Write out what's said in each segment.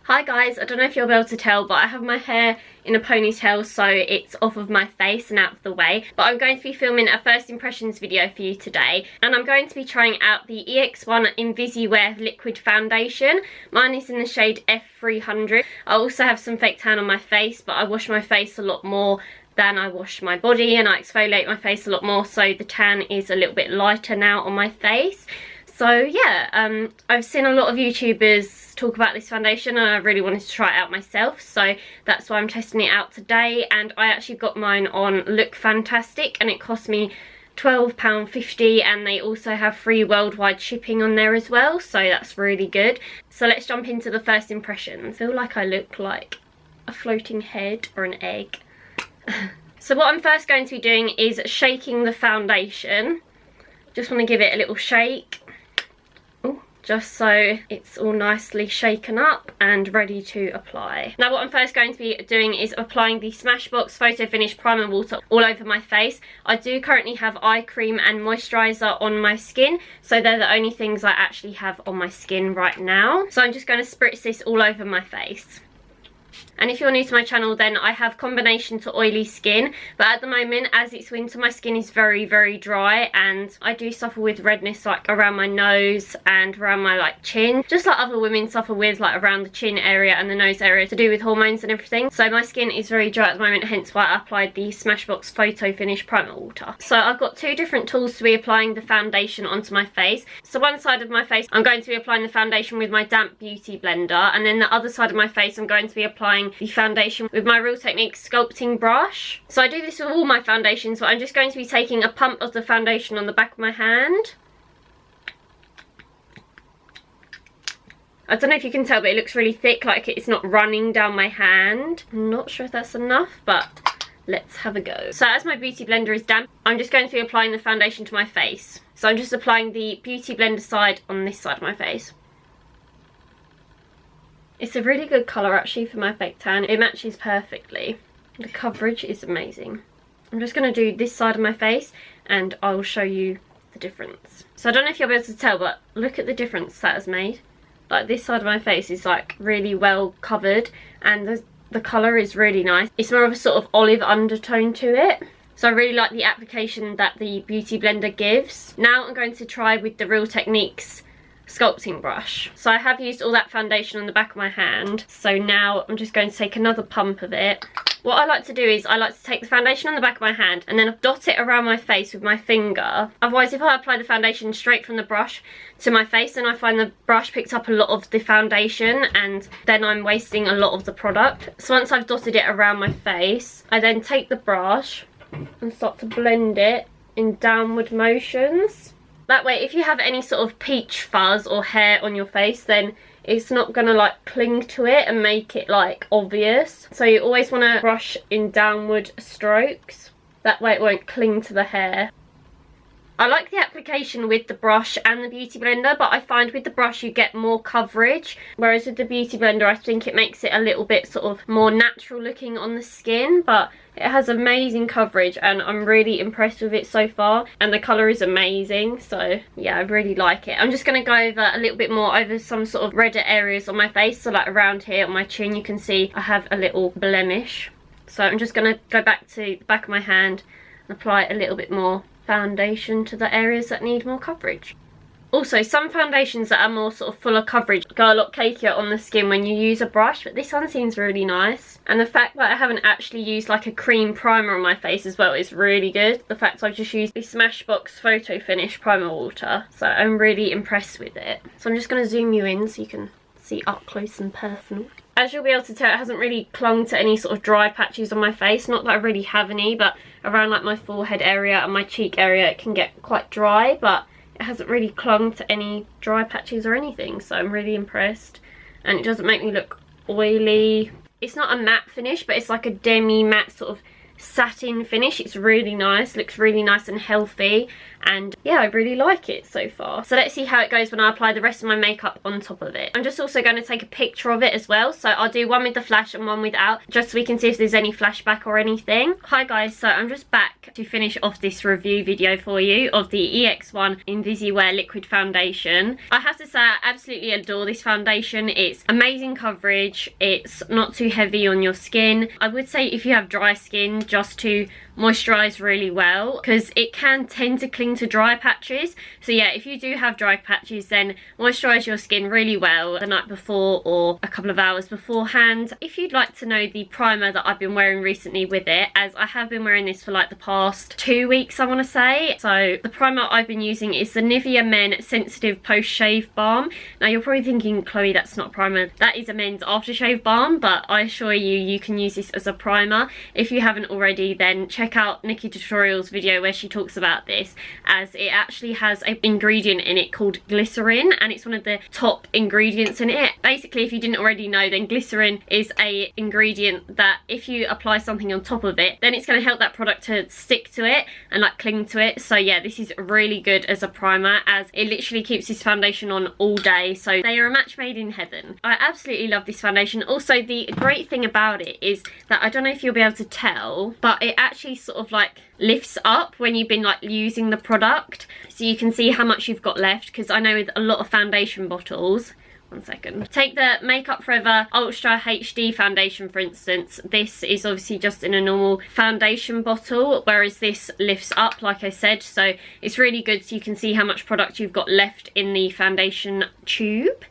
Hi guys, I don't know if you'll be able to tell, but I have my hair in a ponytail, so it's off of my face and out of the way. But I'm going to be filming a first impressions video for you today, and I'm going to be trying out the EX1 Invisiwear liquid foundation. Mine is in the shade F300. I also have some fake tan on my face, but I wash my face a lot more than I wash my body, and I exfoliate my face a lot more, so the tan is a little bit lighter now on my face. So yeah, I've seen a lot of YouTubers talk about this foundation and I really wanted to try it out myself, so that's why I'm testing it out today. And I actually got mine on Look Fantastic and it cost me £12.50, and they also have free worldwide shipping on there as well, so that's really good. So let's jump into the first impressions. I feel like I look like a floating head or an egg. So what I'm first going to be doing is shaking the foundation. Just want to give it a little shake, just so it's all nicely shaken up and ready to apply. Now what I'm first going to be doing is applying the Smashbox Photo Finish Primer Water all over my face. I do currently have eye cream and moisturiser on my skin, so they're the only things I actually have on my skin right now. So I'm just going to spritz this all over my face. And if you're new to my channel, then I have combination to oily skin, but at the moment, as it's winter, my skin is very dry, and I do suffer with redness like around my nose and around my chin, just like other women suffer with around the chin area and the nose area to do with hormones and everything. So my skin is very dry at the moment, hence why I applied the Smashbox Photo Finish Primer Water. So I've got two different tools to be applying the foundation onto my face. So one side of my face I'm going to be applying the foundation with my damp beauty blender, and then the other side of my face I'm going to be applying the foundation with my Real Techniques sculpting brush. So I do this with all my foundations, but I'm just going to be taking a pump of the foundation on the back of my hand. I don't know if you can tell, but it looks really thick, like it's not running down my hand. I'm not sure if that's enough, but let's have a go. So as my beauty blender is damp, I'm just going to be applying the foundation to my face. So I'm just applying the beauty blender side on this side of my face. It's a really good colour actually for my fake tan. It matches perfectly. The coverage is amazing. I'm just going to do this side of my face and I'll show you the difference. So I don't know if you'll be able to tell, but look at the difference that has made. Like, this side of my face is really well covered, and the colour is really nice. It's more of a sort of olive undertone to it. So I really like the application that the beauty blender gives. Now I'm going to try with the Real Techniques sculpting brush. So I have used all that foundation on the back of my hand, so now I'm just going to take another pump of it. What I like to do is I like to take the foundation on the back of my hand and then dot it around my face with my finger. Otherwise, if I apply the foundation straight from the brush to my face, then I find the brush picks up a lot of the foundation and then I'm wasting a lot of the product. So once I've dotted it around my face, I then take the brush and start to blend it in downward motions. That way, if you have any sort of peach fuzz or hair on your face, then it's not gonna cling to it and make it obvious. So you always want to brush in downward strokes. That way it won't cling to the hair. I like the application with the brush and the beauty blender, but I find with the brush you get more coverage, whereas with the beauty blender I think it makes it a little bit sort of more natural looking on the skin. But it has amazing coverage and I'm really impressed with it so far, and the colour is amazing, so yeah, I really like it. I'm just going to go over a little bit more over some sort of redder areas on my face. So around here on my chin you can see I have a little blemish, so I'm just going to go back to the back of my hand and apply a little bit more foundation to the areas that need more coverage. Also, some foundations that are more sort of fuller coverage go a lot cakier on the skin when you use a brush, but this one seems really nice. And the fact that I haven't actually used a cream primer on my face as well is really good. The fact I've just used the Smashbox Photo Finish Primer Water, so I'm really impressed with it. So I'm just going to zoom you in so you can see up close and personal. As you'll be able to tell, it hasn't really clung to any sort of dry patches on my face. Not that I really have any, but around my forehead area and my cheek area it can get quite dry, but it hasn't really clung to any dry patches or anything, so I'm really impressed. And it doesn't make me look oily. It's not a matte finish, but it's like a demi matte sort of satin finish. It's really nice, looks really nice and healthy, and yeah, I really like it so far. So let's see how it goes when I apply the rest of my makeup on top of it. I'm just also going to take a picture of it as well, so I'll do one with the flash and one without, just so we can see if there's any flashback or anything. Hi guys, so I'm just back to finish off this review video for you of the EX1 Invisiwear liquid foundation. I have to say I absolutely adore this foundation. It's amazing coverage, it's not too heavy on your skin. I would say if you have dry skin, just to moisturize really well, because it can tend to cling to dry patches. So yeah, if you do have dry patches, then moisturize your skin really well the night before or a couple of hours beforehand. If you'd like to know the primer that I've been wearing recently with it, as I have been wearing this for like the past 2 weeks, I want to say. So the primer I've been using is the Nivea Men Sensitive Post Shave Balm. Now you're probably thinking, Chloe, that's not a primer, that is a men's aftershave balm, but I assure you, you can use this as a primer. If you haven't already, then check out Nikki Tutorial's video where she talks about this, as it actually has an ingredient in it called glycerin, and it's one of the top ingredients in it. Basically, if you didn't already know, then glycerin is a ingredient that if you apply something on top of it, then it's going to help that product to stick to it and like cling to it. So yeah, this is really good as a primer, as it literally keeps this foundation on all day. So they are a match made in heaven. I absolutely love this foundation. Also, the great thing about it is that, I don't know if you'll be able to tell, but it actually sort of like lifts up when you've been like using the product, so you can see how much you've got left. Because I know with a lot of foundation bottles, one second, take the Makeup Forever Ultra HD foundation for instance, this is obviously just in a normal foundation bottle, whereas this lifts up like I said, so it's really good, so you can see how much product you've got left in the foundation tube.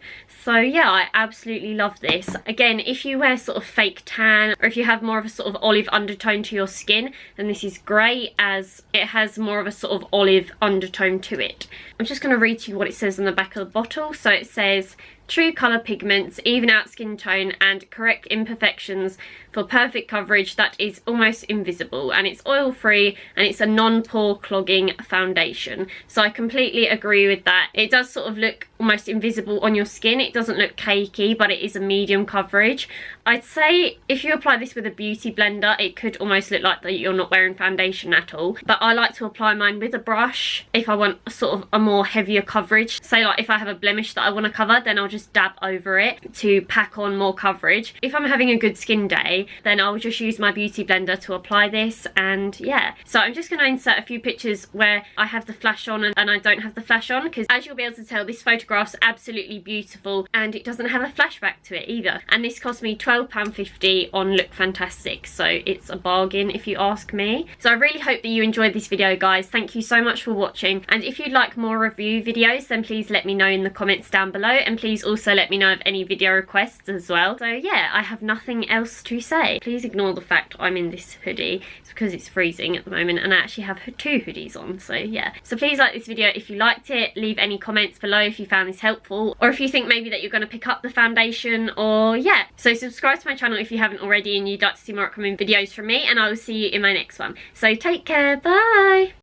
So yeah, I absolutely love this. Again, if you wear sort of fake tan, or if you have more of a sort of olive undertone to your skin, then this is great, as it has more of a sort of olive undertone to it. I'm just going to read to you what it says on the back of the bottle. So it says, true colour pigments, even out skin tone, and correct imperfections for perfect coverage that is almost invisible, and it's oil free, and it's a non-pore clogging foundation. So I completely agree with that. It does sort of look almost invisible on your skin. It doesn't look cakey, but it is a medium coverage. I'd say if you apply this with a beauty blender, it could almost look like that you're not wearing foundation at all, but I like to apply mine with a brush if I want sort of a more heavier coverage. Say like if I have a blemish that I want to cover, then I'll just dab over it to pack on more coverage. If I'm having a good skin day, then I'll just use my beauty blender to apply this. And yeah, so I'm just going to insert a few pictures where I have the flash on and I don't have the flash on, because as you'll be able to tell, this photograph's absolutely beautiful and it doesn't have a flashback to it either. And this cost me £12.50 on Look Fantastic, so it's a bargain if you ask me. So I really hope that you enjoyed this video, guys. Thank you so much for watching, and if you'd like more review videos, then please let me know in the comments down below, and please also let me know of any video requests as well. So yeah, I have nothing else to say. Please ignore the fact I'm in this hoodie. It's because it's freezing at the moment and I actually have 2 hoodies on, so yeah. So please like this video if you liked it, leave any comments below if you found this helpful, or if you think maybe that you're going to pick up the foundation, or yeah. So subscribe to my channel if you haven't already and you'd like to see more upcoming videos from me, and I will see you in my next one. So take care, bye!